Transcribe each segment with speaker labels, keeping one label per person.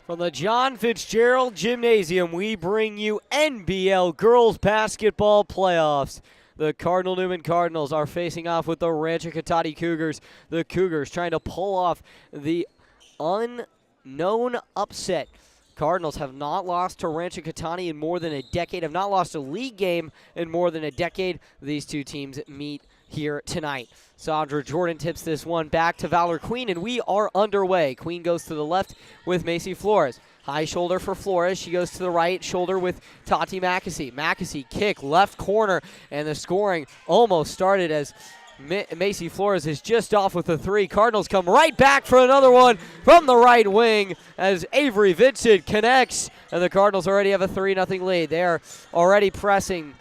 Speaker 1: From the John Fitzgerald Gymnasium, we bring you NBL Girls Basketball Playoffs. The Cardinal Newman Cardinals are facing off with the Rancho Cotate Cougars. The Cougars trying to pull off the unknown upset. Cardinals have not lost to Rancho Cotate in more than a decade, have not lost a league game in more than a decade. These two teams meet here tonight. Sandra Jordan tips this one back to Valor Queen, and we are underway. Queen goes to the left with Macy Flores. High shoulder for Flores. She goes to the right shoulder with Tati Mackesy. Mackesy kick left corner, and the scoring almost started as Macy Flores is just off with a three. Cardinals come right back for another one from the right wing as Avery Vincent connects, and the Cardinals already have a 3-0 lead. They are already pressing.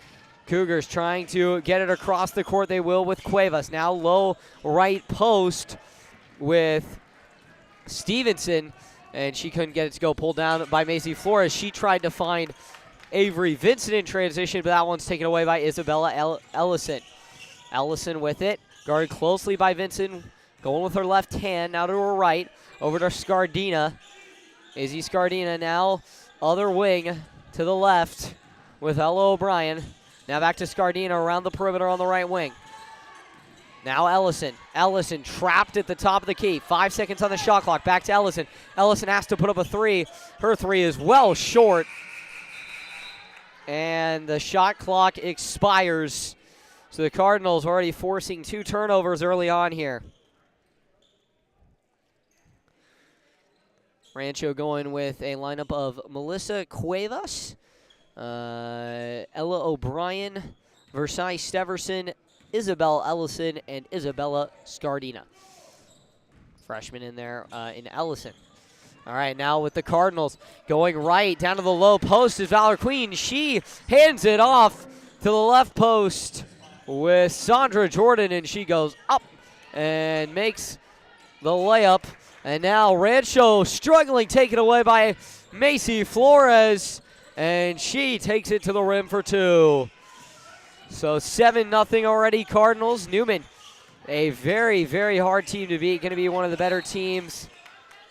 Speaker 1: Cougars trying to get it across the court. They will with Cuevas. Now low right post with Stevenson, and she couldn't get it to go. Pulled down by Macy Flores. She tried to find Avery Vincent in transition, but that one's taken away by Isabella Ellison. Ellison with it, guarded closely by Vincent, going with her left hand, now to her right, over to Scardina. Izzy Scardina now, other wing to the left with Ella O'Brien. Now back to Scardina around the perimeter on the right wing. Now Ellison. Ellison trapped at the top of the key. 5 seconds on the shot clock. Back to Ellison. Ellison has to put up a three. Her three is well short. And the shot clock expires. So the Cardinals already forcing 2 turnovers early on here. Rancho going with a lineup of Melissa Cuevas, Ella O'Brien, Versailles Steverson, Isabel Ellison, and Isabella Scardina. Freshman in there in Ellison. All right, now with the Cardinals going right down to the low post is Valor Queen. She hands it off to the left post with Sandra Jordan, and she goes up and makes the layup. And now Rancho struggling, taken away by Macy Flores, and she takes it to the rim for 2. So 7-0 already, Cardinals. Newman, a very, very hard team to beat. Going to be one of the better teams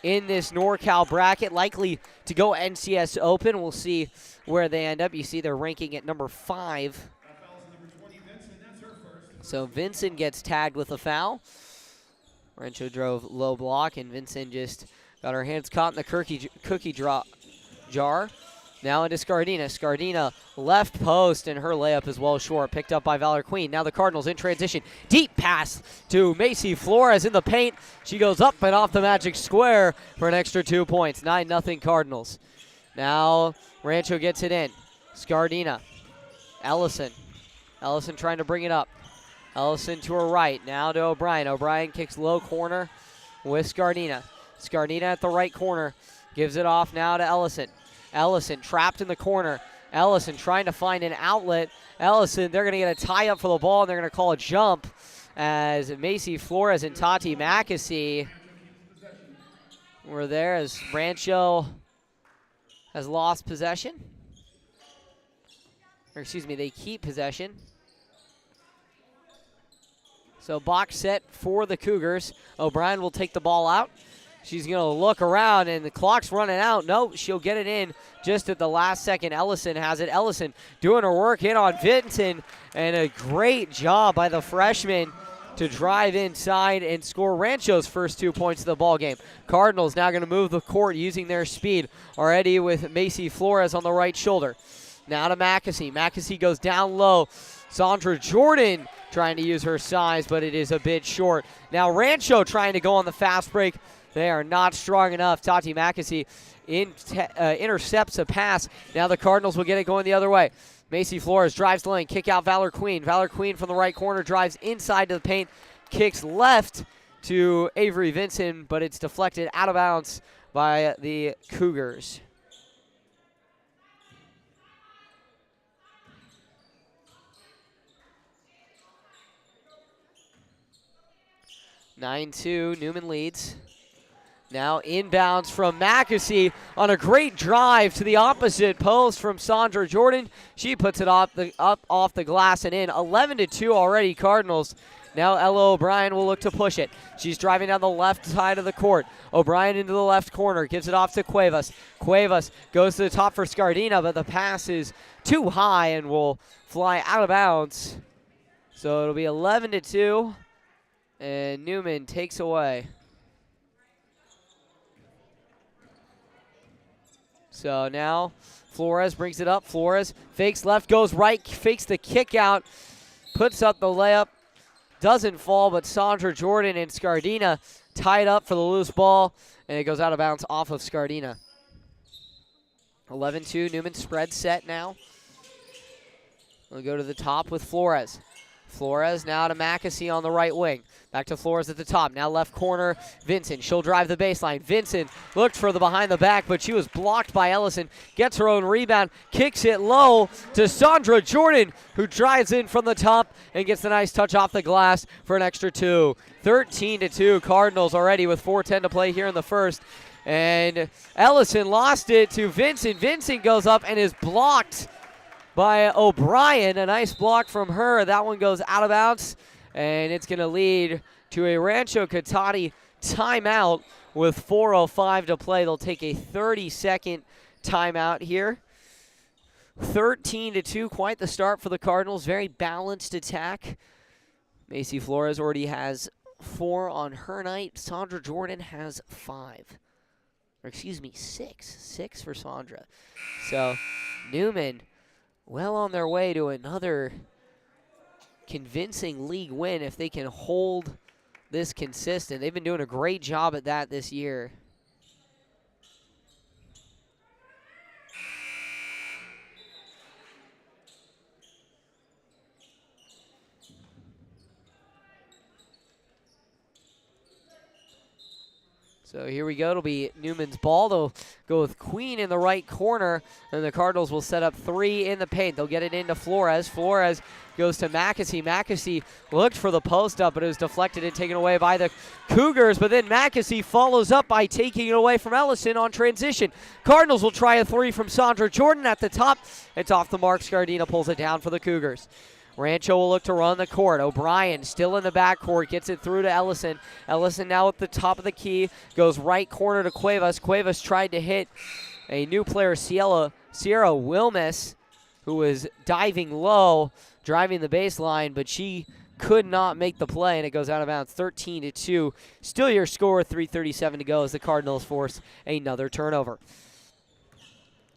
Speaker 1: in this NorCal bracket. Likely to go NCS Open. We'll see where they end up. You see they're ranking at number 5. So Vincent gets tagged with a foul. Rancho drove low block, and Vincent just got her hands caught in the cookie jar. Now into Scardina. Scardina left post, and her layup is well short. Picked up by Valor Queen. Now the Cardinals in transition. Deep pass to Macy Flores in the paint. She goes up and off the magic square for an extra 2 points. 9-0 Cardinals. Now Rancho gets it in. Scardina. Ellison. Ellison trying to bring it up. Ellison to her right. Now to O'Brien. O'Brien kicks low corner with Scardina. Scardina at the right corner. Gives it off now to Ellison. Ellison trapped in the corner. Ellison trying to find an outlet. Ellison, they're going to get a tie up for the ball, and they're going to call a jump as Macy Flores and Tati Mackesy were there as Rancho has lost possession. Or excuse me, they keep possession. So box set for the Cougars. O'Brien will take the ball out. She's going to look around, and the clock's running out. No, she'll get it in just at the last second. Ellison has it. Ellison doing her work in on Vincent, and a great job by the freshman to drive inside and score Rancho's first 2 points of the ball game. Cardinals now going to move the court using their speed already with Macy Flores on the right shoulder. Now to Mackesy. Mackesy goes down low. Sandra Jordan trying to use her size, but it is a bit short. Now Rancho trying to go on the fast break. They are not strong enough. Tati Mackesy intercepts a pass. Now the Cardinals will get it going the other way. Macy Flores drives the lane. Kick out Valor Queen. Valor Queen from the right corner drives inside to the paint. Kicks left to Avery Vincent, but it's deflected out of bounds by the Cougars. (9-2), Newman leads. Now inbounds from Mackesy on a great drive to the opposite post from Sandra Jordan. She puts it up off the glass and in. 11-2 already, Cardinals. Now Ella O'Brien will look to push it. She's driving down the left side of the court. O'Brien into the left corner, gives it off to Cuevas. Cuevas goes to the top for Scardina, but the pass is too high and will fly out of bounds. So it'll be 11-2, and Newman takes away. So now Flores brings it up. Flores fakes left, goes right, fakes the kick out, puts up the layup. Doesn't fall, but Sandra Jordan and Scardina tied up for the loose ball, and it goes out of bounds off of Scardina. 11-2, Newman spread set now. We'll go to the top with Flores. Flores now to McAsee on the right wing. Back to Flores at the top. Now left corner, Vincent. She'll drive the baseline. Vincent looked for the behind the back, but she was blocked by Ellison. Gets her own rebound, kicks it low to Sandra Jordan, who drives in from the top and gets a nice touch off the glass for an extra 2. 13-2, Cardinals already with 4:10 to play here in the first. And Ellison lost it to Vincent. Vincent goes up and is blocked by O'Brien. A nice block from her. That one goes out of bounds, and it's going to lead to a Rancho Cotate timeout with 4:05 to play. They'll take a 30-second timeout here. 13-2, quite the start for the Cardinals. Very balanced attack. Macy Flores already has 4 on her night. Sandra Jordan has 5. Or excuse me, 6. 6 for Sandra. So Newman well on their way to another convincing league win if they can hold this consistent. They've been doing a great job at that this year. So here we go. It'll be Newman's ball. They'll go with Queen in the right corner, and the Cardinals will set up 3 in the paint. They'll get it into Flores. Flores goes to McAsee. McAsee looked for the post up, but it was deflected and taken away by the Cougars. But then McAsee follows up by taking it away from Ellison on transition. Cardinals will try a 3 from Sandra Jordan at the top. It's off the mark. Scardina pulls it down for the Cougars. Rancho will look to run the court. O'Brien still in the backcourt, gets it through to Ellison. Ellison now at the top of the key, goes right corner to Cuevas. Cuevas tried to hit a new player, Sierra Wilmes, who was diving low, driving the baseline, but she could not make the play, and it goes out of bounds. 13-2. Still your score, 3:37 to go as the Cardinals force another turnover.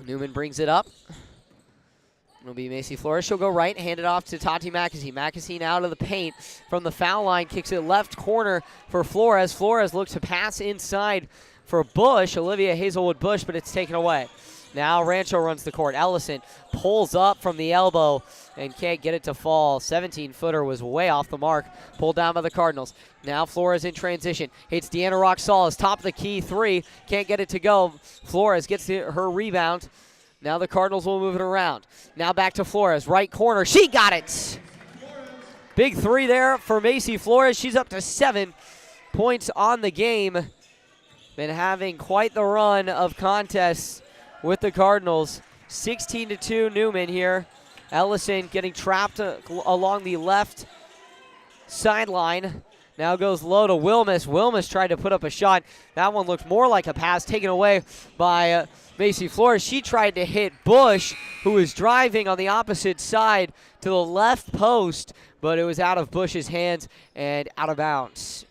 Speaker 1: Newman brings it up. It'll be Macy Flores. She'll go right, hand it off to Tati McAsee. McAsee now to the paint from the foul line, kicks it left corner for Flores. Flores looks to pass inside for Bush, Olivia Hazelwood Bush, but it's taken away. Now Rancho runs the court. Ellison pulls up from the elbow and can't get it to fall. 17-footer was way off the mark, pulled down by the Cardinals. Now Flores in transition. Hits Deanna Roxalis, top of the key 3. Can't get it to go. Flores gets her rebound. Now the Cardinals will move it around. Now back to Flores, right corner. She got it! Big 3 there for Macy Flores. She's up to 7 points on the game. Been having quite the run of contests with the Cardinals. 16-2 Newman here. Ellison getting trapped along the left sideline. Now goes low to Wilmes. Wilmes tried to put up a shot. That one looked more like a pass taken away by Macy Flores. She tried to hit Bush, who was driving on the opposite side to the left post, but it was out of Bush's hands and out of bounds.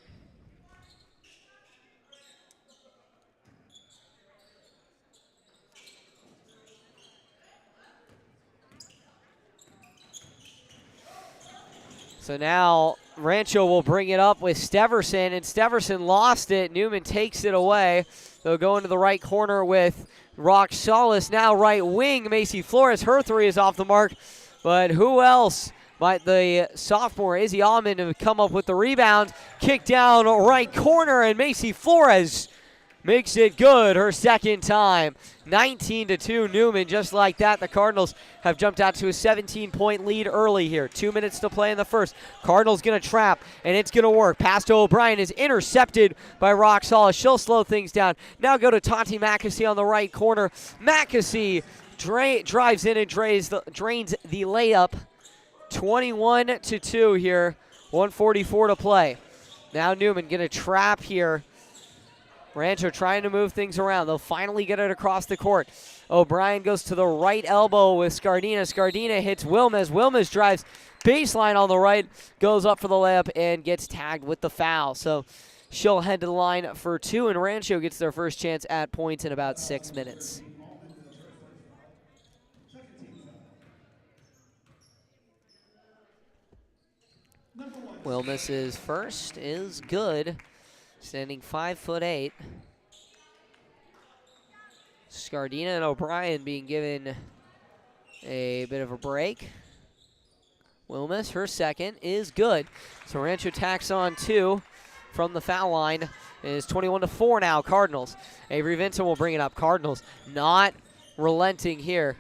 Speaker 1: So now Rancho will bring it up with Steverson, and Steverson lost it. Newman takes it away. They'll go into the right corner with Roxalis. Now right wing, Macy Flores. Her 3 is off the mark, but who else but the sophomore, Izzy Almond, to come up with the rebound. Kick down right corner, and Macy Flores makes it good her second time. 19-2 Newman. Just like that, the Cardinals have jumped out to a 17-point lead early here. 2 minutes to play in the first. Cardinals going to trap, and it's going to work. Pass to O'Brien is intercepted by Roxalis. She'll slow things down. Now go to Tati McAsee on the right corner. McAsee drives in and drains the layup. 21-2 here. 1:44 to play. Now Newman gonna trap here. Rancho trying to move things around. They'll finally get it across the court. O'Brien goes to the right elbow with Scardina. Scardina hits Wilmes. Wilmes drives baseline on the right, goes up for the layup, and gets tagged with the foul. So she'll head to the line for 2, and Rancho gets their first chance at points in about 6 minutes. Wilmes' first is good, standing 5'8". Scardina and O'Brien being given a bit of a break. Wilmes, her second is good. So Rancho tacks on 2 from the foul line. It is 21-4 now, Cardinals. Avery Vincent will bring it up. Cardinals not relenting here.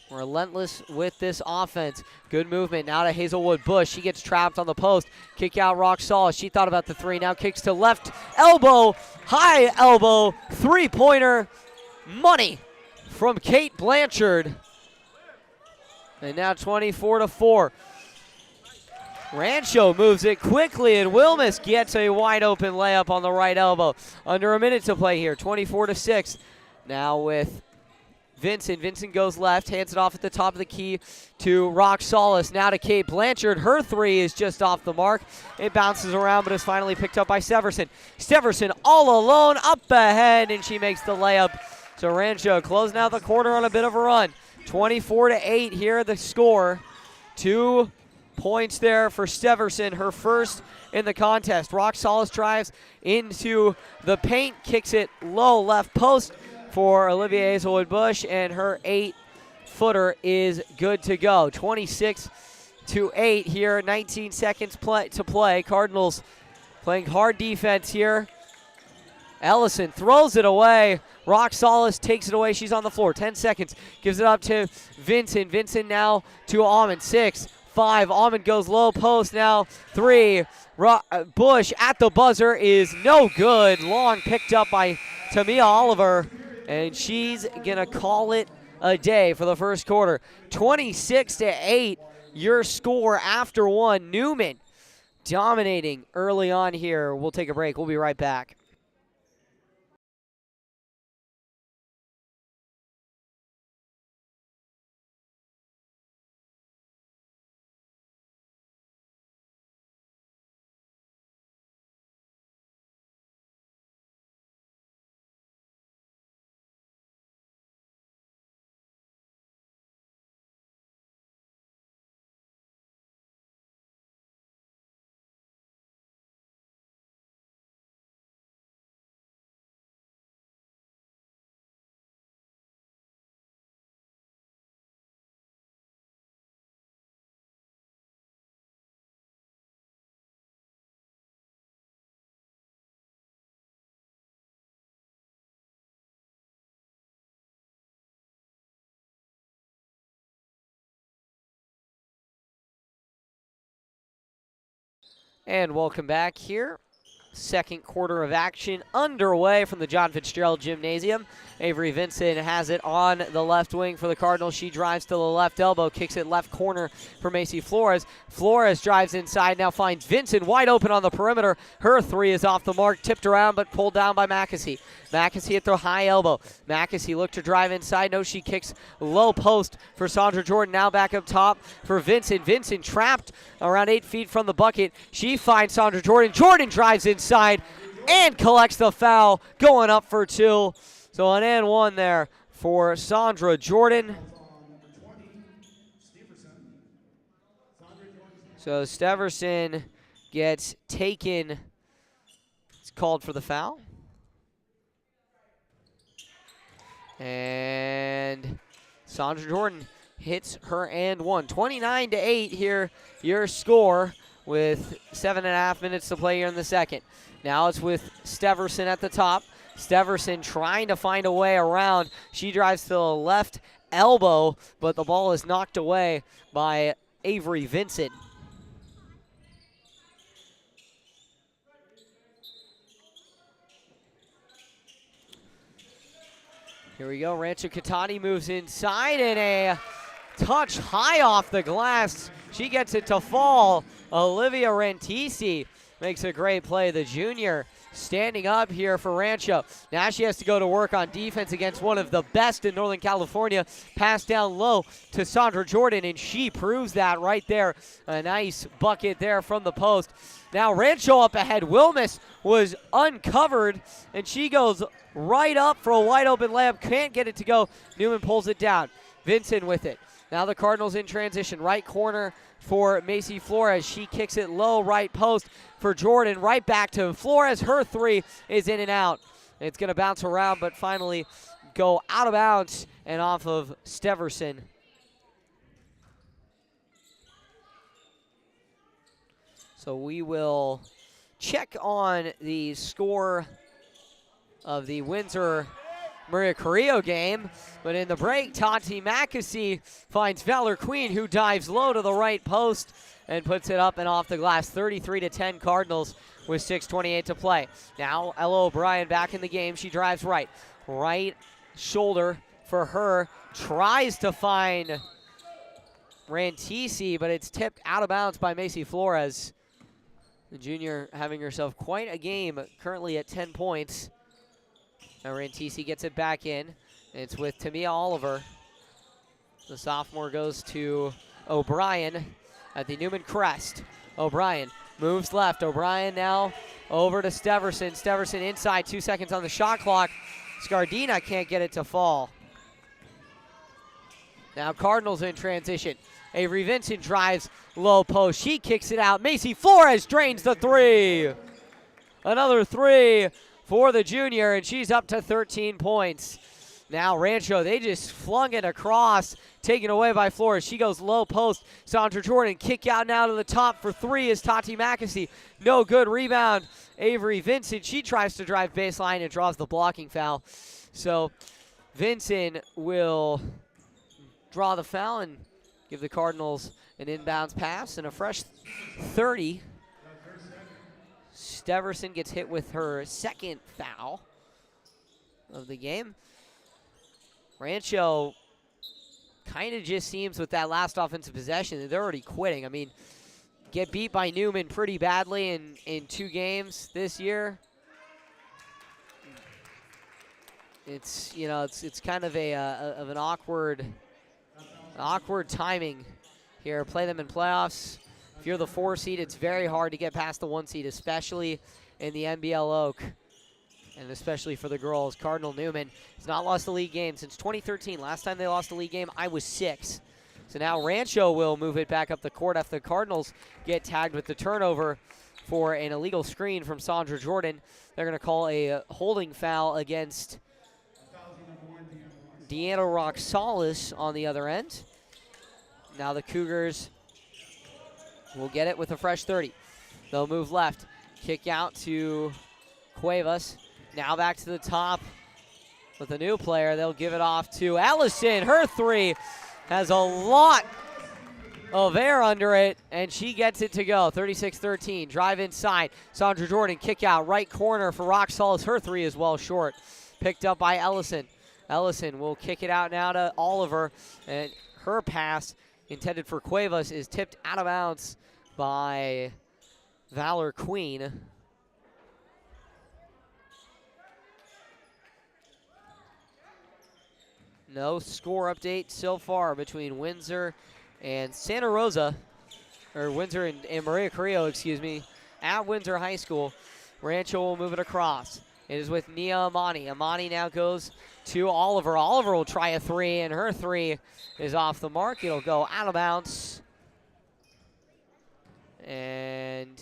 Speaker 1: Relentless with this offense. Good movement now to Hazelwood Bush. She gets trapped on the post. Kick out Roxall. She thought about the 3. Now kicks to left elbow. High elbow. 3-pointer. Money from Kate Blanchard. And now 24-4. Rancho moves it quickly, and Wilmes gets a wide open layup on the right elbow. Under a minute to play here. 24-6. Now with Vincent. Vincent goes left, hands it off at the top of the key to Roxall. Now to Kate Blanchard. Her 3 is just off the mark. It bounces around, but is finally picked up by Severson. Severson all alone, up ahead, and she makes the layup. So Rancho closing out the quarter on a bit of a run. 24-8 here, the score. 2 points there for Severson, her first in the contest. Roxall drives into the paint, kicks it low left post for Olivia Hazelwood Bush, and her 8-footer is good to go. 26-8 here, 19 seconds to play. Cardinals playing hard defense here. Ellison throws it away. Roxall takes it away. She's on the floor. 10 seconds. Gives it up to Vincent. Vincent now to Almond. 6, 5. Almond goes low post now. 3. Bush at the buzzer is no good. Long picked up by Tamia Oliver. And she's going to call it a day for the first quarter. 26-8, your score after 1. Newman dominating early on here. We'll take a break. We'll be right back. And welcome back here. Second quarter of action underway from the John Fitzgerald Gymnasium. Avery Vincent has it on the left wing for the Cardinals. She drives to the left elbow, kicks it left corner for Macy Flores. Flores drives inside, now finds Vincent wide open on the perimeter. Her 3 is off the mark, tipped around but pulled down by Mackesy. Mackesy at the high elbow. Mackesy looked to drive inside. No, she kicks low post for Sandra Jordan. Now back up top for Vincent. Vincent trapped around 8 feet from the bucket. She finds Sandra Jordan. Jordan drives inside and collects the foul, going up for 2. So an and 1 there for Sandra Jordan. So Steverson gets taken. It's called for the foul. And Sandra Jordan hits her and 1. 29-8 here, your score with 7.5 minutes to play here in the second. Now it's with Steverson at the top. Steverson trying to find a way around. She drives to the left elbow, but the ball is knocked away by Avery Vincent. Here we go. Rancho Cotate moves inside, and a touch high off the glass. She gets it to fall. Olivia Rantisi makes a great play. The junior standing up here for Rancho. Now she has to go to work on defense against one of the best in Northern California. Pass down low to Sandra Jordan, and she proves that right there. A nice bucket there from the post. Now Rancho up ahead. Wilmus was uncovered, and she goes right up for a wide open layup. Can't get it to go. Newman pulls it down. Vincent with it. Now the Cardinals in transition. Right corner for Macy Flores. She kicks it low, right post for Jordan. Right back to Flores. Her three is in and out. It's going to bounce around, but finally go out of bounds and off of Steverson. So we will check on the score of the Windsor Maria Carrillo game, but in the break, Tati Mackesy finds Valor Queen, who dives low to the right post and puts it up and off the glass. 33-10 Cardinals with 6:28 to play. Now Ella O'Brien back in the game. She drives right shoulder for her, tries to find Rantisi, but it's tipped out of bounds by Macy Flores. The junior having herself quite a game, currently at 10 points. Now Rantisi gets it back in. It's with Tamia Oliver. The sophomore goes to O'Brien at the Newman crest. O'Brien moves left. O'Brien now over to Steverson. Steverson inside, 2 seconds on the shot clock. Scardina can't get it to fall. Now Cardinals in transition. Avery Vincent drives low post. She kicks it out. Macy Flores drains the three. Another three for the junior, and she's up to 13 points. Now Rancho, they just flung it across, taken away by Flores. She goes low post. Sandra Jordan, kick out now to the top for three is Tati Mackesy. No good rebound. Avery Vincent, she tries to drive baseline and draws the blocking foul. So Vincent will draw the foul and give the Cardinals an inbounds pass and a fresh 30. Steverson gets hit with her second foul of the game. Rancho kind of just seems with that last offensive possession that they're already quitting. I mean, get beat by Newman pretty badly in 2 games this year. It's, you know, it's kind of an awkward timing here. Play them in playoffs. If you're the 4 seed, it's very hard to get past the 1 seed, especially in the NBL Oak, and especially for the girls. Cardinal Newman has not lost a league game since 2013. Last time they lost a league game, I was 6. So now Rancho will move it back up the court after the Cardinals get tagged with the turnover for an illegal screen from Sandra Jordan. They're going to call a holding foul against Deanna Roxalis on the other end. Now the Cougars will get it with a fresh 30. They'll move left. Kick out to Cuevas. Now back to the top with a new player. They'll give it off to Allison. Her three has a lot of air under it, and she gets it to go. 36-13. Drive inside. Sandra Jordan, kick out. Right corner for Roxalis. Her three is well short. Picked up by Ellison. Ellison will kick it out now to Oliver, and her pass intended for Cuevas is tipped out of bounds by Valor Queen. No score update so far between Windsor and Santa Rosa, or Windsor and Maria Carrillo, excuse me, at Windsor High School. Rancho will move it across. It is with Nia Amani. Amani now goes to Oliver. Oliver will try a three, and her three is off the mark. It'll go out of bounds. And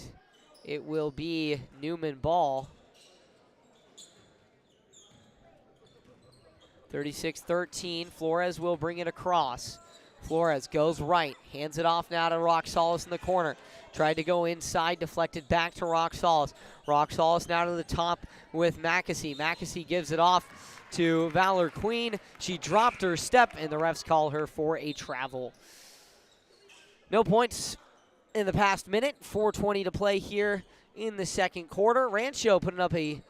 Speaker 1: it will be Newman ball. 36-13. Flores will bring it across. Flores goes right, hands it off now to Roxalis in the corner. Tried to go inside, deflected back to Roxalis. Roxalis now to the top with Mackesy. Mackesy gives it off to Valor Queen. She dropped her step, and the refs call her for a travel. No points in the past minute. 4:20 to play here in the second quarter. Rancho putting up a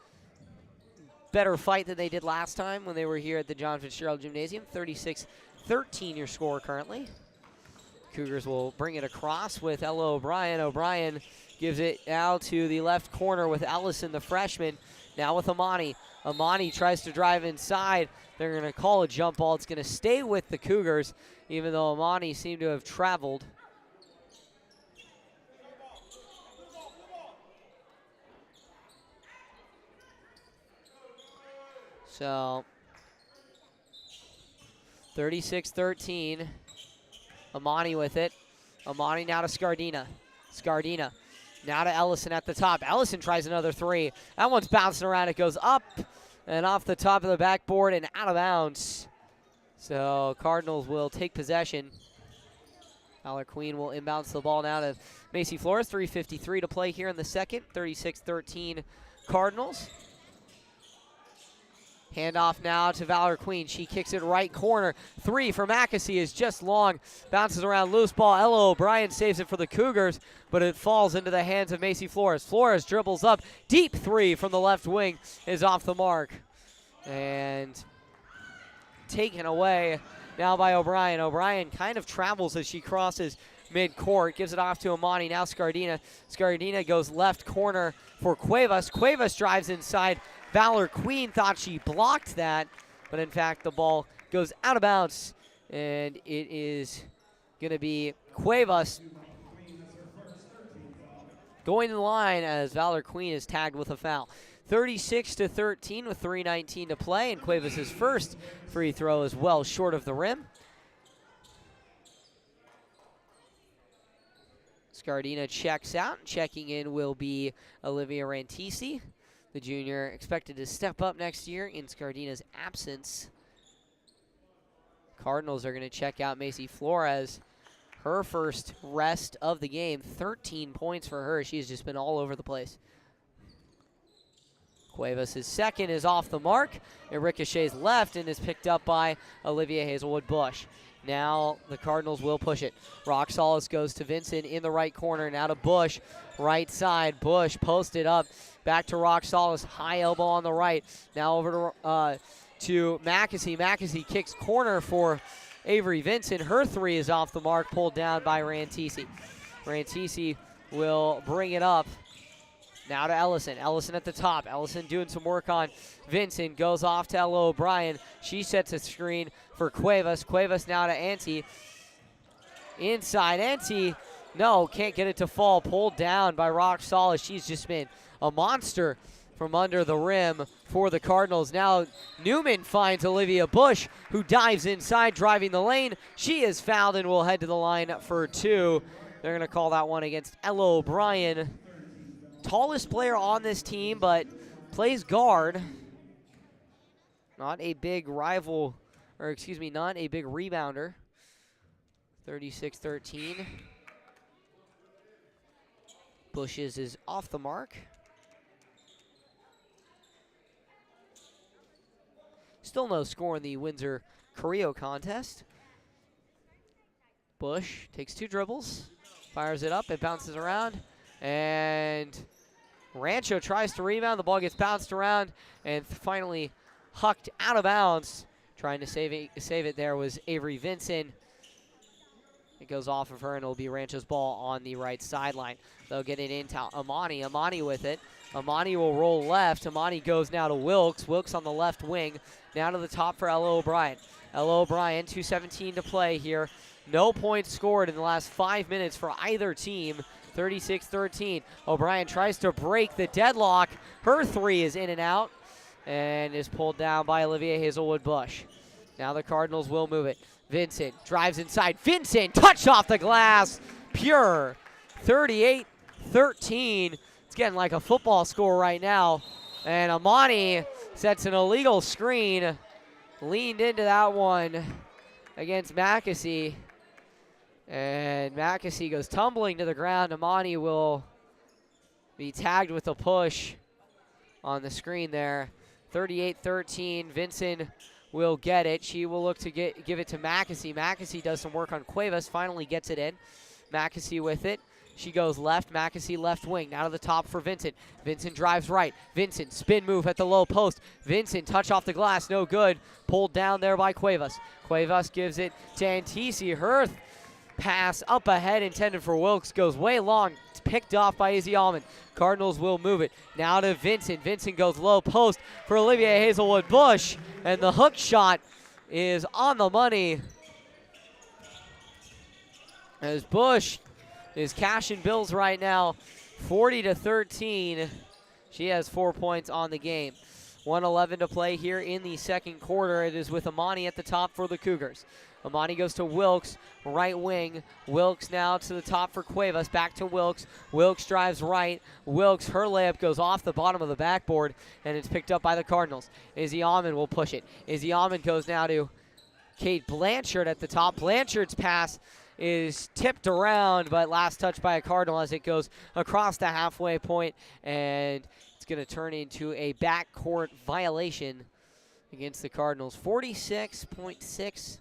Speaker 1: better fight than they did last time when they were here at the John Fitzgerald Gymnasium. 36-13 your score currently. Cougars will bring it across with Ella O'Brien. O'Brien gives it now to the left corner with Allison, the freshman. Now with Amani. Amani tries to drive inside. They're going to call a jump ball. It's going to stay with the Cougars, even though Amani seemed to have traveled. So 36-13. Amani with it. Amani now to Scardina. Scardina now to Ellison at the top. Ellison tries another three. That one's bouncing around. It goes up and off the top of the backboard and out of bounds. So Cardinals will take possession. Valor Queen will inbounds the ball now to Macy Flores. 3:53 to play here in the second. 36-13 Cardinals. Handoff now to Valor Queen. She kicks it right corner. Three for Mackesy is just long. Bounces around, loose ball. Ella O'Brien saves it for the Cougars, but it falls into the hands of Macy Flores. Flores dribbles up. Deep three from the left wing is off the mark. And taken away now by O'Brien. O'Brien kind of travels as she crosses mid-court. Gives it off to Amani. Now Scardina. Scardina goes left corner for Cuevas. Cuevas drives inside. Valor Queen thought she blocked that, but in fact the ball goes out of bounds, and it is going to be Cuevas going to the line as Valor Queen is tagged with a foul. 36-13 with 3:19 to play, and Cuevas' first free throw is well short of the rim. Scardina checks out. Checking in will be Olivia Rantisi. The junior expected to step up next year in Scardina's absence. Cardinals are going to check out Macy Flores. Her first rest of the game, 13 points for her. She's just been all over the place. Cuevas' second is off the mark. It ricochets left and is picked up by Olivia Hazelwood-Bush. Now the Cardinals will push it. Rock Solis goes to Vincent in the right corner. Now to Bush, right side. Bush posted up. Back to Rock Solis, high elbow on the right. Now over to Mackesy. Mackesy kicks corner for Avery Vincent. Her three is off the mark, pulled down by Rantisi. Rantisi will bring it up. Now to Ellison. Ellison at the top. Ellison doing some work on Vincent. Goes off to Ella O'Brien. She sets a screen for Cuevas. Cuevas now to Ante. Inside. Ante, no, can't get it to fall. Pulled down by Rock Solis. She's just been a monster from under the rim for the Cardinals. Now Newman finds Olivia Bush, who dives inside, driving the lane. She is fouled and will head to the line for two. They're going to call that one against Ella O'Brien. Tallest player on this team, but plays guard. Not a big rival, or excuse me, not a big rebounder. 36-13. Bushes is off the mark. Still no score in the Windsor Carrillo contest. Bush takes two dribbles, fires it up, it bounces around, and Rancho tries to rebound. The ball gets bounced around and finally hucked out of bounds. Trying to save it there was Avery Vincent. It goes off of her, and it'll be Rancho's ball on the right sideline. They'll get it into Amani. Amani with it. Amani will roll left. Amani goes now to Wilkes. Wilkes on the left wing. Now to the top for Ella O'Brien. Ella O'Brien, 2:17 to play here. No points scored in the last 5 minutes for either team. 36-13. O'Brien tries to break the deadlock. Her three is in and out and is pulled down by Olivia Hazelwood-Bush. Now the Cardinals will move it. Vincent drives inside. Vincent, touch off the glass. Pure. 38-13. It's getting like a football score right now. And Amani sets an illegal screen. Leaned into that one against Mackesy. And Mackesy goes tumbling to the ground. Amani will be tagged with a push on the screen there. 38-13. Vincent will get it. She will look to give it to Mackesy. Mackesy does some work on Cuevas, finally gets it in. Mackesy with it. She goes left. Mackesy left wing. Now to the top for Vincent. Vincent drives right. Vincent spin move at the low post. Vincent touch off the glass. No good. Pulled down there by Cuevas. Cuevas gives it to Antisi. Her pass up ahead intended for Wilkes goes way long. It's picked off by Izzy Almond. Cardinals will move it. Now to Vincent. Vincent goes low post for Olivier Hazelwood Bush. And the hook shot is on the money as Bush is cashing bills right now. 40-13. She has 4 points on the game. 1:11 to play here in the second quarter. It is with Amani at the top for the Cougars. Amani goes to Wilkes, right wing. Wilkes now to the top for Cuevas. Back to Wilkes. Wilkes drives right. Wilkes, her layup goes off the bottom of the backboard, and it's picked up by the Cardinals. Izzy Almond will push it. Izzy Almond goes now to Kate Blanchard at the top. Blanchard's pass is tipped around, but last touch by a Cardinal as it goes across the halfway point, and it's going to turn into a backcourt violation against the Cardinals. 46.6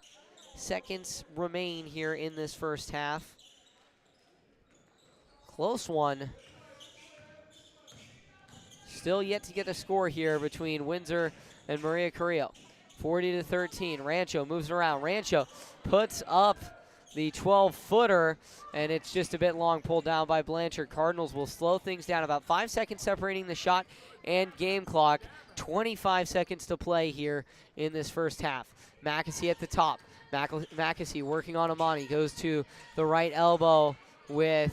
Speaker 1: seconds remain here in this first half. Close one. Still yet to get a score here between Windsor and Maria Carrillo. 40-13. Rancho moves around. Rancho puts up the 12-footer, and it's just a bit long, pulled down by Blanchard. Cardinals will slow things down. About 5 seconds separating the shot and game clock. 25 seconds to play here in this first half. Mackesy at the top. Mackesy working on Amani. Goes to the right elbow with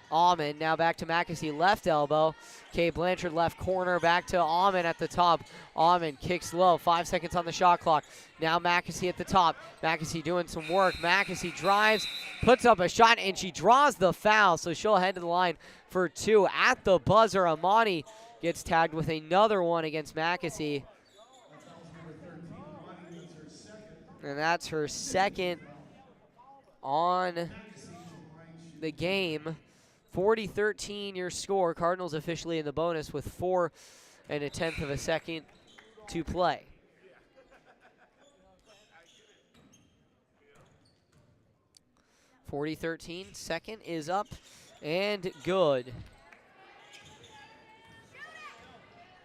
Speaker 1: Almond. Now back to Mackesy, left elbow. Kate Blanchard left corner, back to Almond at the top. Almond kicks low, 5 seconds on the shot clock. Now Mackesy at the top. Mackesy doing some work. Mackesy drives, puts up a shot, and she draws the foul, so she'll head to the line for two. At the buzzer, Amani gets tagged with another one against Mackesy. And that's her second on the game. 40-13 your score. Cardinals officially in the bonus with 4 1/10 of a second to play. (40-13). Second is up and good.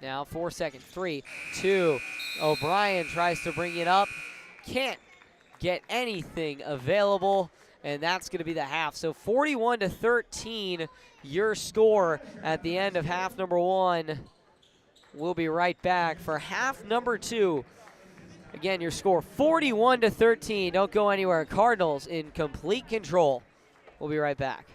Speaker 1: Now 4 seconds. 3, 2. O'Brien tries to bring it up. Can't get anything available. And that's going to be the half. So 41-13, your score at the end of half number one. We'll be right back for half number two. Again, your score 41-13. Don't go anywhere. Cardinals in complete control. We'll be right back.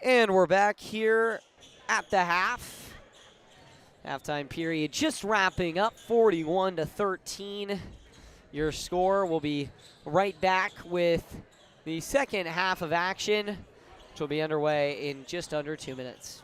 Speaker 1: And we're back here at the half. Halftime period just wrapping up, 41-13. Your score. Will be right back with the second half of action, which will be underway in just under 2 minutes.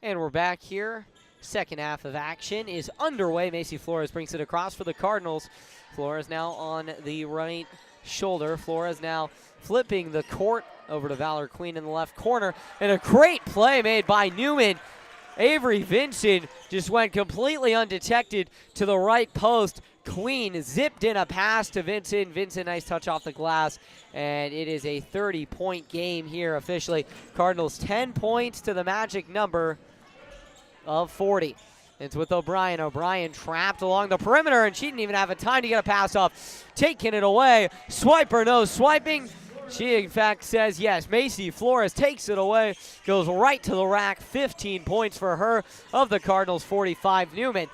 Speaker 1: And we're back here. Second half of action is underway. Macy Flores brings it across for the Cardinals. Flores now on the right shoulder. Flores now flipping the court over to Valor Queen in the left corner. And a great play made by Newman. Avery Vincent just went completely undetected to the right post. Queen zipped in a pass to Vincent. Vincent, nice touch off the glass. And it is a 30-point game here officially. Cardinals 10 points to the magic number of 40. It's with O'Brien. O'Brien trapped along the perimeter, and she didn't even have a time to get a pass off. Taking it away. Swiper, no swiping. She, in fact, says yes. Macy Flores takes it away, goes right to the rack. 15 points for her of the Cardinals' 45. Newman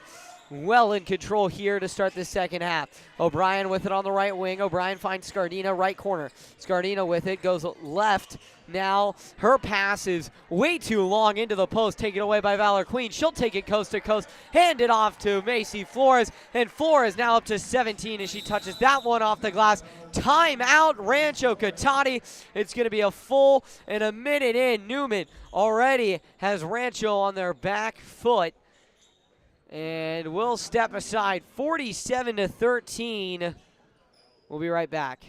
Speaker 1: well in control here to start the second half. O'Brien with it on the right wing. O'Brien finds Scardina, right corner. Scardina with it, goes left. Now her pass is way too long into the post, taken away by Valor Queen. She'll take it coast to coast, hand it off to Macy Flores, and Flores now up to 17 as she touches that one off the glass. Timeout, Rancho Cotate. It's going to be a full and a minute in. Newman already has Rancho on their back foot. And we'll step aside, 47-13. We'll be right back.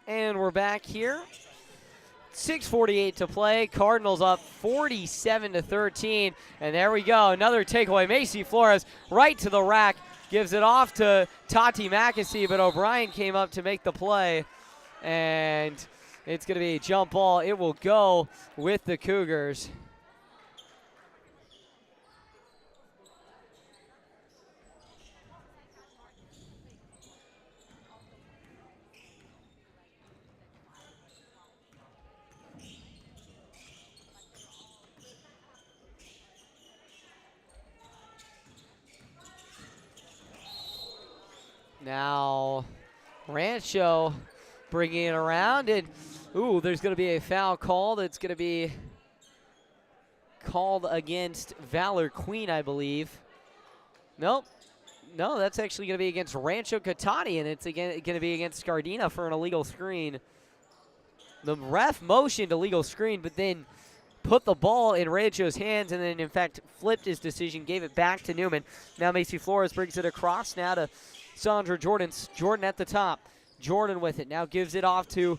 Speaker 1: And we're back here. 6:48 to play. Cardinals up 47-13. And there we go. Another takeaway. Macy Flores right to the rack. Gives it off to Tati Mackesy, but O'Brien came up to make the play. And it's going to be a jump ball. It will go with the Cougars. Now Rancho bringing it around, and ooh, there's going to be a foul call that's going to be called against Valor Queen, I believe. Nope. No, that's actually going to be against Rancho Cotate, and it's again going to be against Cardinal for an illegal screen. The ref motioned illegal screen, but then put the ball in Rancho's hands, and then, in fact, flipped his decision, gave it back to Newman. Now Macy Flores brings it across now to Sandra Jordan. Jordan at the top. Jordan with it. Now gives it off to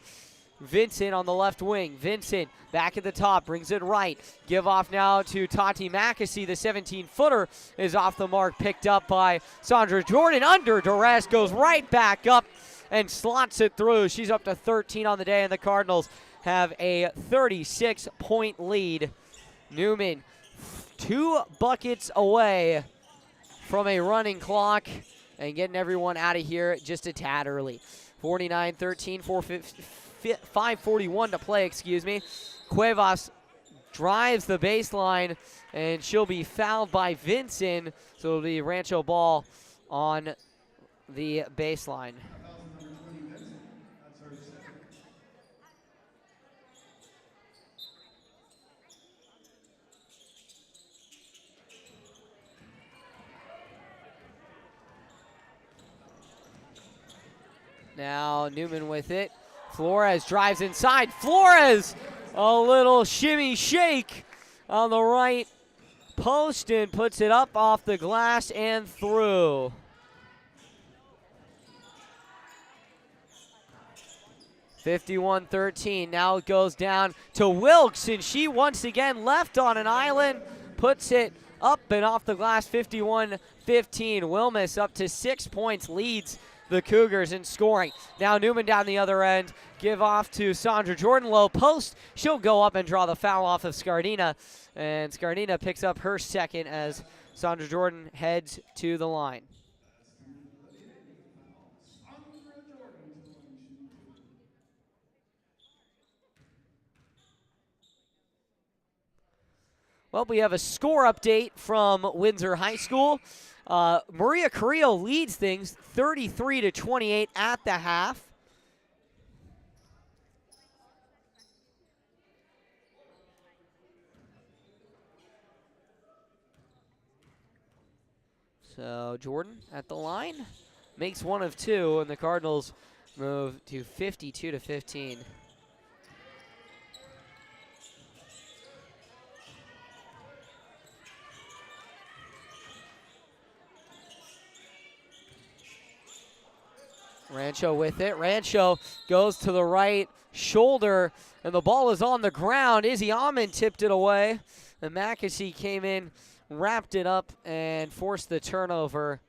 Speaker 1: Vincent on the left wing. Vincent back at the top, brings it right. Give off now to Tati Mackesy. The 17-footer is off the mark, picked up by Sandra Jordan. Under duress, goes right back up and slots it through. She's up to 13 on the day, and the Cardinals have a 36-point lead. Newman 2 buckets away from a running clock and getting everyone out of here just a tad early. 49-13, 5:41 to play, excuse me. Cuevas drives the baseline, and she'll be fouled by Vincent, so it'll be Rancho ball on the baseline. Now Newman with it. Flores drives inside. Flores, a little shimmy shake on the right post and puts it up off the glass and through. (51-13). Now it goes down to Wilkes, and she once again left on an island, puts it up and off the glass. 51-15. Wilmus up to 6 points, leads the Cougars in scoring. Now Newman down the other end. Give off to Sandra Jordan, low post. She'll go up and draw the foul off of Scardina, and Scardina picks up her second as Sandra Jordan heads to the line. Well, we have a score update from Windsor High School. Maria Carrillo leads things 33-28 at the half. So Jordan at the line makes one of two, and the Cardinals move to 52-15. Rancho with it. Rancho goes to the right shoulder, and the ball is on the ground. Izzy Amon tipped it away, and Mackesy came in, wrapped it up, and forced the turnover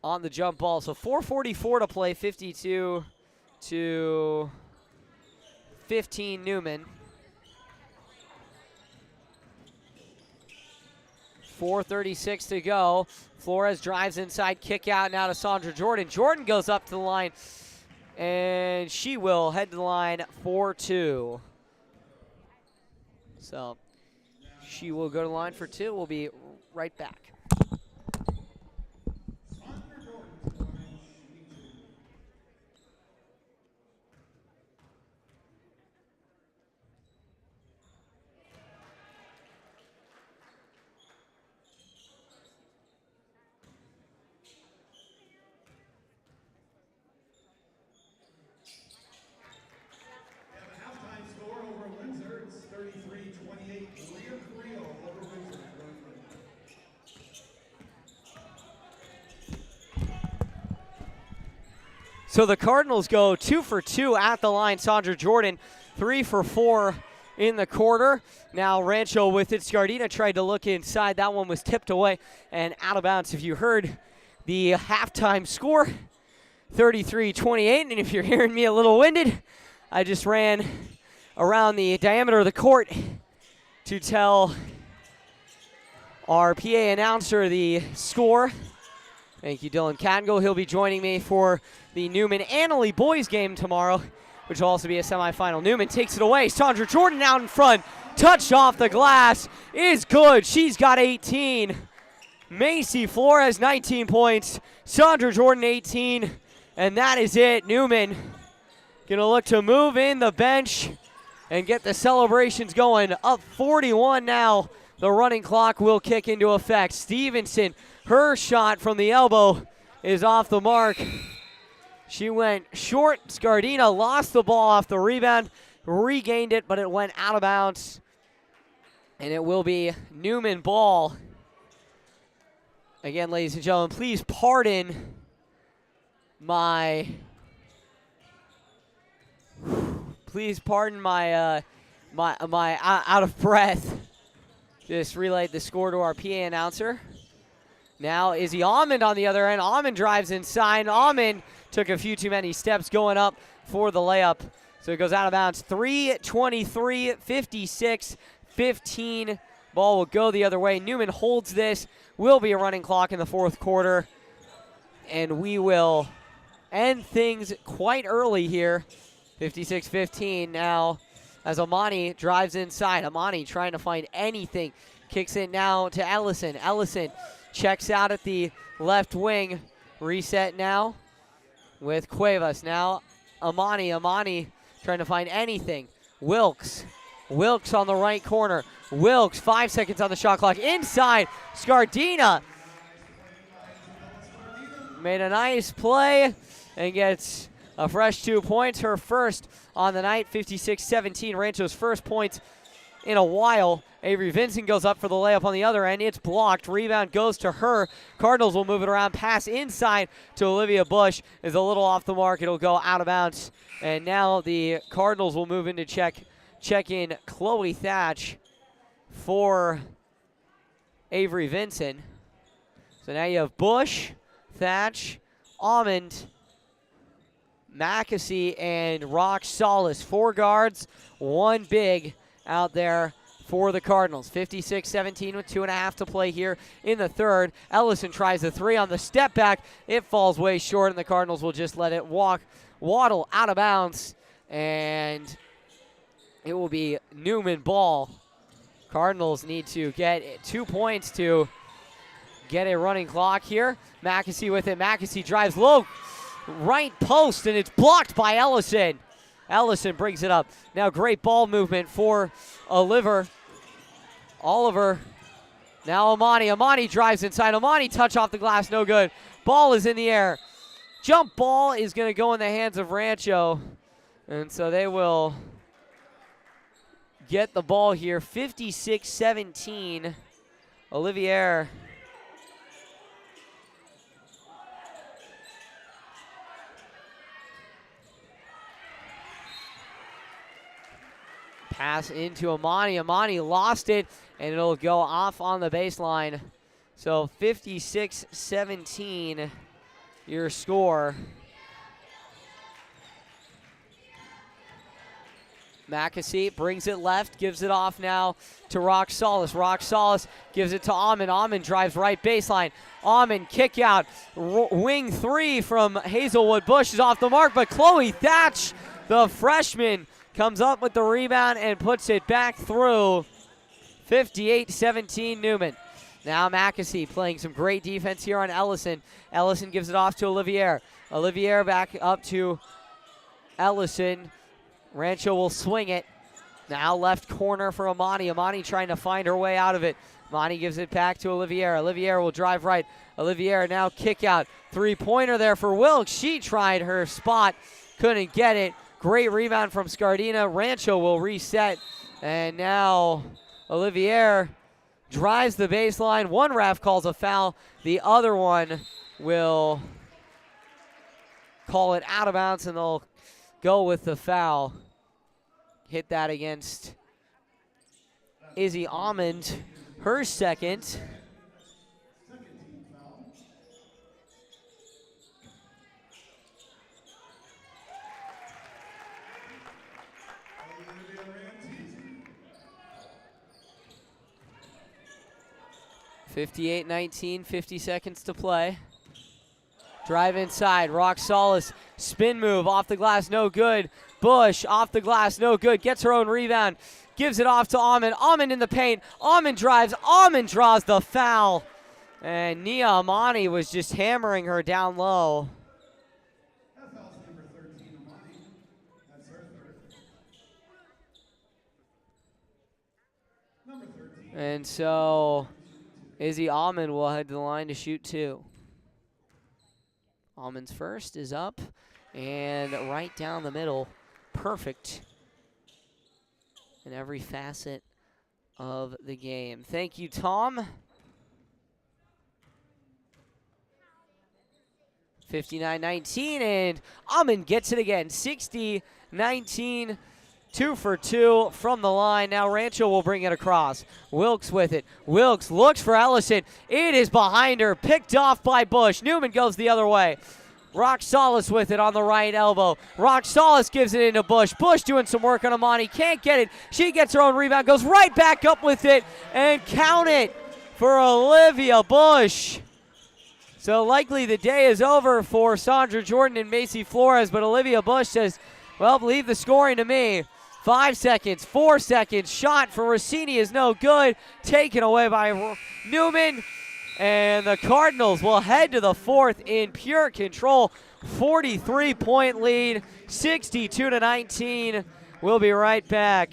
Speaker 1: on the jump ball. So 4:44 to play, 52-15 Newman. 4:36 to go. Flores drives inside, kick out now to Sandra Jordan. Jordan goes up to the line, and she will head to the line for two. So she will go to the line for two. We'll be right back. So the Cardinals go 2 for 2 at the line. Sandra Jordan 3 for 4 in the quarter. Now Rancho with it. Scardina tried to look inside. That one was tipped away and out of bounds. If you heard the halftime score, 33-28. And if you're hearing me a little winded, I just ran around the diameter of the court to tell our PA announcer the score. Thank you, Dylan Cattengill. He'll be joining me for the Newman Annalee boys game tomorrow, which will also be a semifinal. Newman takes it away. Sandra Jordan out in front. Touch off the glass is good. She's got 18. Macy Flores, 19 points. Sandra Jordan, 18. And that is it. Newman gonna look to move in the bench and get the celebrations going. Up 41 now. The running clock will kick into effect. Stevenson, her shot from the elbow is off the mark. She went short. Cardinal lost the ball off the rebound, regained it, but it went out of bounds. And it will be Newman ball. Again, ladies and gentlemen, please pardon my my out of breath. Just relayed the score to our PA announcer. Now Izzy Almond on the other end. Almond drives inside. Almond took a few too many steps going up for the layup. So it goes out of bounds. 3:23, 56-15. Ball will go the other way. Newman holds this. Will be a running clock in the fourth quarter. And we will end things quite early here. 56-15 now as Amani drives inside. Amani trying to find anything. Kicks it now to Ellison. Ellison checks out at the left wing. Reset now with Cuevas. Now Amani. Amani trying to find anything. Wilkes. Wilkes on the right corner. Wilkes, 5 seconds on the shot clock. Inside, Scardina made a nice play and gets a fresh 2 points. Her first on the night, 56-17. Rancho's first points in a while. Avery Vincent goes up for the layup on the other end. It's blocked. Rebound goes to her. Cardinals will move it around. Pass inside to Olivia Bush is a little off the mark. It'll go out of bounds. And now the Cardinals will move in to check in Chloe Thatch for Avery Vincent. So now you have Bush, Thatch, Almond, Mackesy, and Rock Solis. 4 guards, 1 big out there for the Cardinals. 56-17 with 2.5 to play here in the third. Ellison tries the 3 on the step back. It falls way short, and the Cardinals will just let it waddle out of bounds, and it will be Newman ball. Cardinals need to get 2 points to get a running clock here. Mackesy with it. Mackesy drives low, right post, and it's blocked by Ellison. Ellison brings it up. Now great ball movement for Oliver. Oliver. Now Amani. Amani drives inside. Amani touch off the glass, no good. Ball is in the air. Jump ball is going to go in the hands of Rancho. And so they will get the ball here. 56-17. Olivier. Pass into Amani. Amani lost it, and it'll go off on the baseline. So 56-17, your score. Mackesy brings it left, gives it off now to Rock Solis. Rock Solis gives it to Amon. Amon drives right baseline. Amon kick out. Wing 3 from Hazelwood Bush is off the mark, but Chloe Thatch, the freshman, comes up with the rebound and puts it back through. 58-17 Newman. Now Mackesy playing some great defense here on Ellison. Ellison gives it off to Olivier. Olivier back up to Ellison. Rancho will swing it. Now left corner for Amani. Amani trying to find her way out of it. Amani gives it back to Olivier. Olivier will drive right. Olivier now kick out. 3-pointer there for Wilkes. She tried her spot. Couldn't get it. Great rebound from Scardina. Rancho will reset. And now Olivier drives the baseline. One ref calls a foul. The other one will call it out of bounds, and they'll go with the foul. Hit that against Izzy Almond, her second. (58-19), 50 seconds to play. Drive inside, Rock Solis, spin move, off the glass, no good. Bush, off the glass, no good, gets her own rebound, gives it off to Amon. Amon in the paint, Amon drives, Amon draws the foul. And Nia Amani was just hammering her down low. And so Izzy Almond will head to the line to shoot 2. Almond's first is up and right down the middle. Perfect in every facet of the game. Thank you, Tom. 59-19, and Almond gets it again. 60-19. 2 for 2 from the line. Now Rancho will bring it across. Wilkes with it. Wilkes looks for Ellison. It is behind her. Picked off by Bush. Newman goes the other way. Rock Solis with it on the right elbow. Rock Solis gives it into Bush. Bush doing some work on Amani. Can't get it. She gets her own rebound. Goes right back up with it. And count it for Olivia Bush. So likely the day is over for Sandra Jordan and Macy Flores. But Olivia Bush says, well, leave the scoring to me. 5 seconds, 4 seconds. Shot for Rossini is no good. Taken away by Newman. And the Cardinals will head to the 4th in pure control. 43-point lead, 62-19. We'll be right back.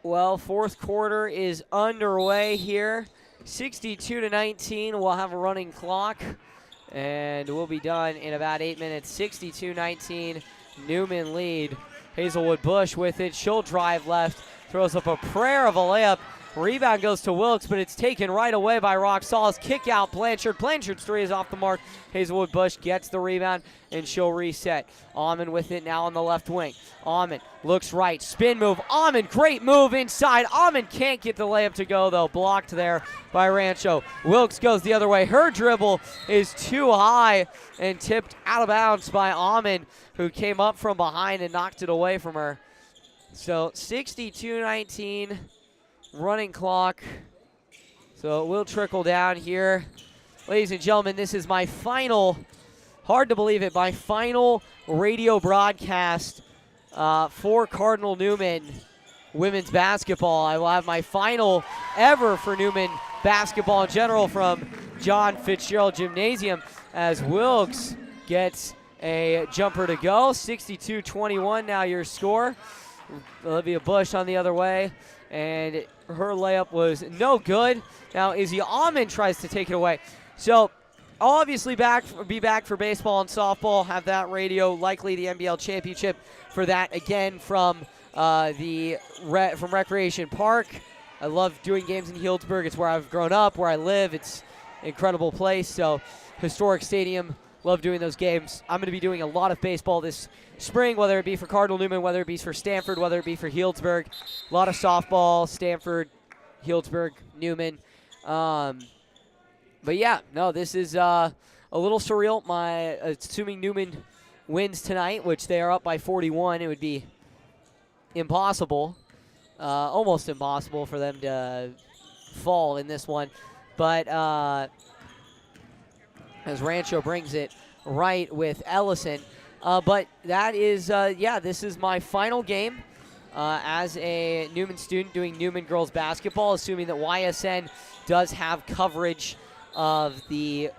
Speaker 1: Well, 4th quarter is underway here. 62-19. We'll have a running clock, and we'll be done in about 8 minutes. 62-19. Newman lead. Hazelwood Bush with it. She'll drive left. Throws up a prayer of a layup. Rebound goes to Wilkes, but it's taken right away by Rock Solis. Kick out Blanchard. Blanchard's 3 is off the mark. Hazelwood Bush gets the rebound, and she'll reset. Almond with it now on the left wing. Almond looks right. Spin move. Almond, great move inside. Almond can't get the layup to go, though. Blocked there by Rancho. Wilkes goes the other way. Her dribble is too high and tipped out of bounds by Almond, who came up from behind and knocked it away from her. So 62-19. Running clock, so it will trickle down here. Ladies and gentlemen, this is my final, hard to believe it, my final radio broadcast for Cardinal Newman women's basketball. I will have my final ever for Newman basketball in general from John Fitzgerald Gymnasium, as Wilkes gets a jumper to go. 62-21 now your score. Olivia Bush on the other way, and her layup was no good. Now Izzy Almond tries to take it away. So I'll obviously be back for baseball and softball, have that radio, likely the NBL championship for that again from from Recreation Park. I love doing games in Healdsburg. It's where I've grown up, where I live. It's an incredible place. So historic stadium, love doing those games. I'm going to be doing a lot of baseball this spring, whether it be for Cardinal Newman, whether it be for Stanford, whether it be for Healdsburg. A lot of softball, Stanford, Healdsburg, Newman. But yeah, no, this is a little surreal. Assuming Newman wins tonight, which they are up by 41, it would be impossible, almost impossible for them to fall in this one. But as Rancho brings it right with Ellison. But that is, this is my final game as a Newman student doing Newman girls basketball, assuming that YSN does have coverage of the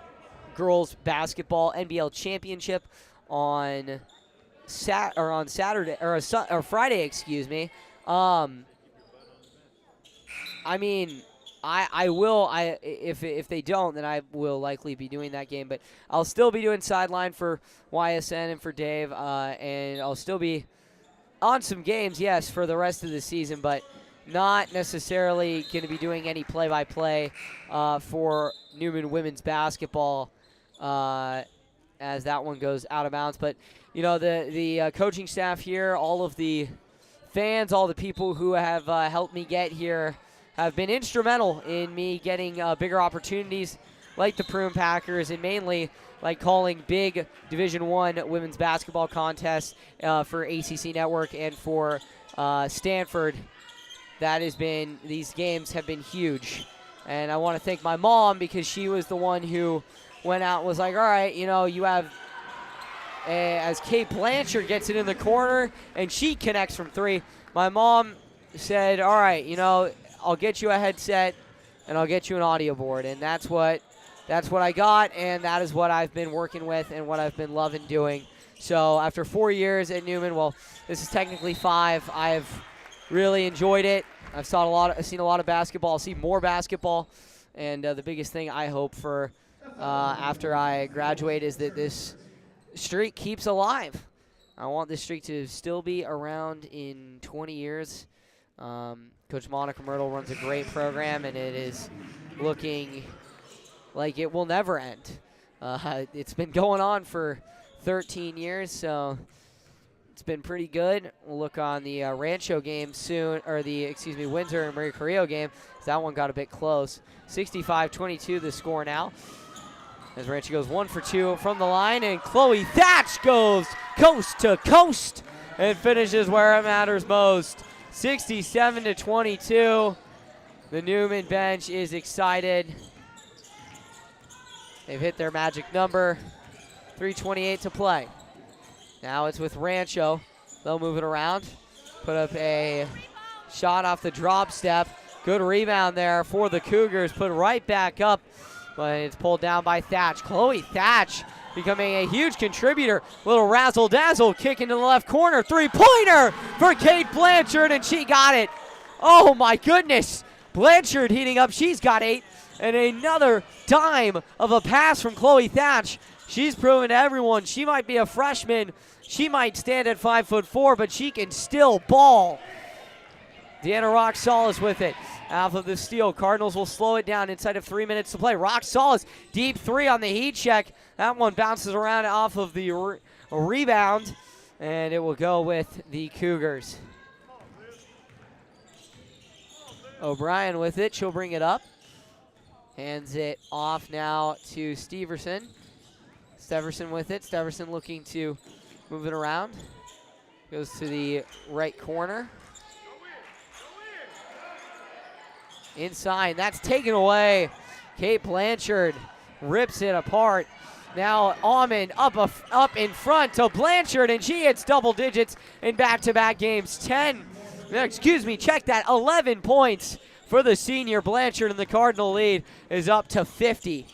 Speaker 1: girls basketball NBL championship on Saturday or Friday, excuse me. I mean, I will. If they don't, then I will likely be doing that game. But I'll still be doing sideline for YSN and for Dave, and I'll still be on some games, yes, for the rest of the season, but not necessarily going to be doing any play-by-play for Newman women's basketball as that one goes out of bounds. But you know, the coaching staff here, all of the fans, all the people who have helped me get here have been instrumental in me getting bigger opportunities like the Prune Packers, and mainly like calling big Division I women's basketball contests for ACC Network and for Stanford. These games have been huge. And I want to thank my mom, because she was the one who went out and was like, all right, you know, you have, as Kate Blanchard gets it in the corner and she connects from 3, my mom said, all right, you know, I'll get you a headset and I'll get you an audio board. And that's what I got, and that is what I've been working with and what I've been loving doing. So after 4 years at Newman, well, this is technically 5, I've really enjoyed it. I've seen a lot of basketball. I'll see more basketball, and the biggest thing I hope for after I graduate is that this streak keeps alive. I want this streak to still be around in 20 years. Coach Monica Myrtle runs a great program, and it is looking like it will never end. It's been going on for 13 years, so it's been pretty good. We'll look on the Rancho game soon, or the, Windsor and Marie Carrillo game. That one got a bit close. 65-22 the score now, as Rancho goes 1 for 2 from the line, and Chloe Thatch goes coast to coast and finishes where it matters most. 67-22. The Newman bench is excited. They've hit their magic number. 3:28 to play. Now it's with Rancho. They'll move it around. Put up a shot off the drop step. Good rebound there for the Cougars. Put right back up, but it's pulled down by Thatch. Chloe Thatch becoming a huge contributor. Little razzle-dazzle kick into the left corner. Three-pointer for Kate Blanchard, and she got it. Oh, my goodness. Blanchard heating up. She's got 8. And another dime of a pass from Chloe Thatch. She's proven to everyone she might be a freshman. She might stand at 5'4", but she can still ball. Deanna Rock-Solis with it. Off of the steal. Cardinals will slow it down inside of 3 minutes to play. Rock-Solis, deep 3 on the heat check. That one bounces around off of the rebound, and it will go with the Cougars. O'Brien with it. She'll bring it up. Hands it off now to Steverson. Steverson with it. Steverson looking to move it around. Goes to the right corner. Inside. That's taken away. Kate Blanchard rips it apart. Now Almond up in front to Blanchard, and she hits double digits in back-to-back games. 11 points for the senior Blanchard, and the Cardinal lead is up to 50.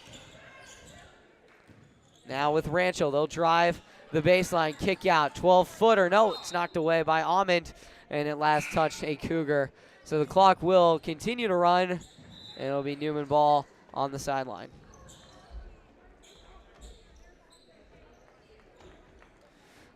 Speaker 1: Now with Rancho, they'll drive the baseline, kick out, 12-footer. No, it's knocked away by Almond, and it last touched a Cougar. So the clock will continue to run, and it'll be Newman ball on the sideline.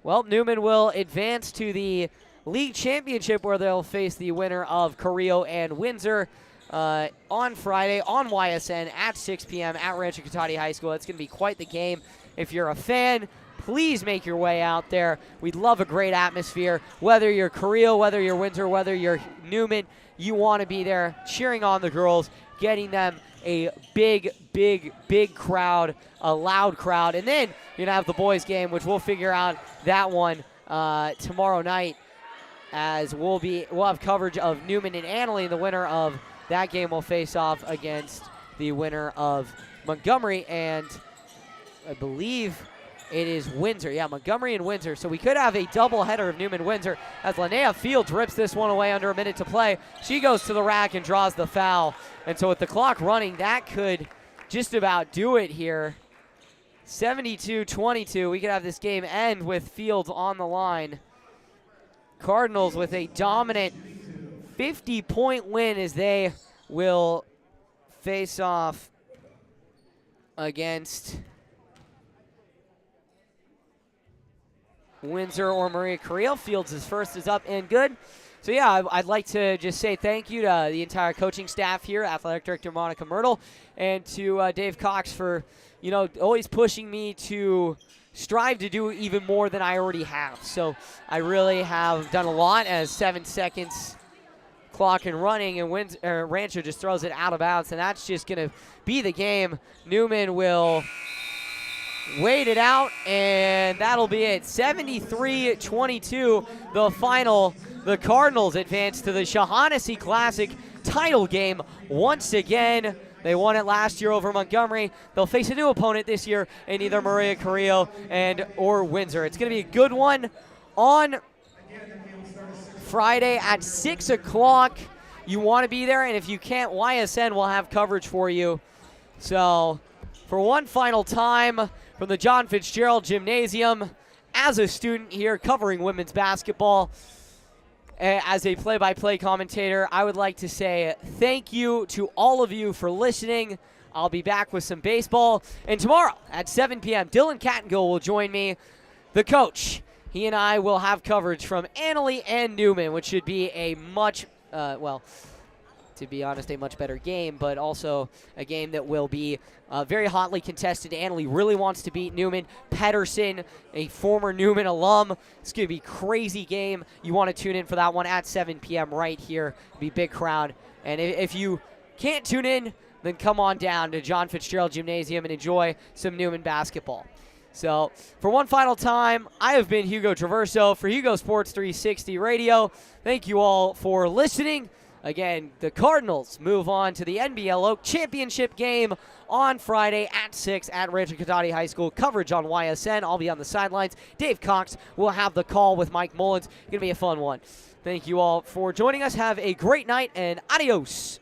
Speaker 1: Well, Newman will advance to the league championship, where they'll face the winner of Carrillo and Windsor on Friday on YSN at 6 p.m. at Rancho Cotate High School. It's going to be quite the game. If you're a fan, please make your way out there. We'd love a great atmosphere. Whether you're Carrillo, whether you're Windsor, whether you're Newman, you want to be there cheering on the girls, getting them a big, big, big crowd, a loud crowd. And then you're going to have the boys game, which we'll figure out that one tomorrow night, as we'll have coverage of Newman and Annalee. The winner of that game will face off against the winner of Montgomery, and I believe it is Windsor. Yeah, Montgomery and Windsor. So we could have a doubleheader of Newman-Windsor, as Linnea Fields rips this one away under a minute to play. She goes to the rack and draws the foul. And so with the clock running, that could just about do it here. 72-22. We could have this game end with Fields on the line. Cardinals with a dominant 50-point win, as they will face off against Windsor or Maria Carrillo. Fields is first, is up and good. So yeah, I'd like to just say thank you to the entire coaching staff here, Athletic Director Monica Myrtle, and to Dave Cox for, you know, always pushing me to strive to do even more than I already have. So I really have done a lot, as 7 seconds clock and running, and Rancho just throws it out of bounds, and that's just going to be the game. Newman will wait it out, and that'll be it. 73-22, the final. The Cardinals advance to the Shaughnessy Classic title game once again. They won it last year over Montgomery. They'll face a new opponent this year in either Maria Carrillo or Windsor. It's going to be a good one on Friday at 6 o'clock. You want to be there, and if you can't, YSN will have coverage for you. So for one final time from the John Fitzgerald Gymnasium, as a student here covering women's basketball, as a play-by-play commentator, I would like to say thank you to all of you for listening. I'll be back with some baseball. And tomorrow at 7 p.m., Dylan Cattengill will join me, the coach. He and I will have coverage from Annalee and Newman, which should be a much, to be honest, a much better game, but also a game that will be very hotly contested. Annalee really wants to beat Newman. Pedersen, a former Newman alum. It's going to be a crazy game. You want to tune in for that one at 7 p.m. right here. It'll be a big crowd. And if you can't tune in, then come on down to John Fitzgerald Gymnasium and enjoy some Newman basketball. So for one final time, I have been Hugo Traverso for Hugo Sports 360 Radio. Thank you all for listening. Again, the Cardinals move on to the NBL Oak Championship game on Friday at 6 at Rancho Cotate High School. Coverage on YSN. I'll be on the sidelines. Dave Cox will have the call with Mike Mullins. Going to be a fun one. Thank you all for joining us. Have a great night, and adios.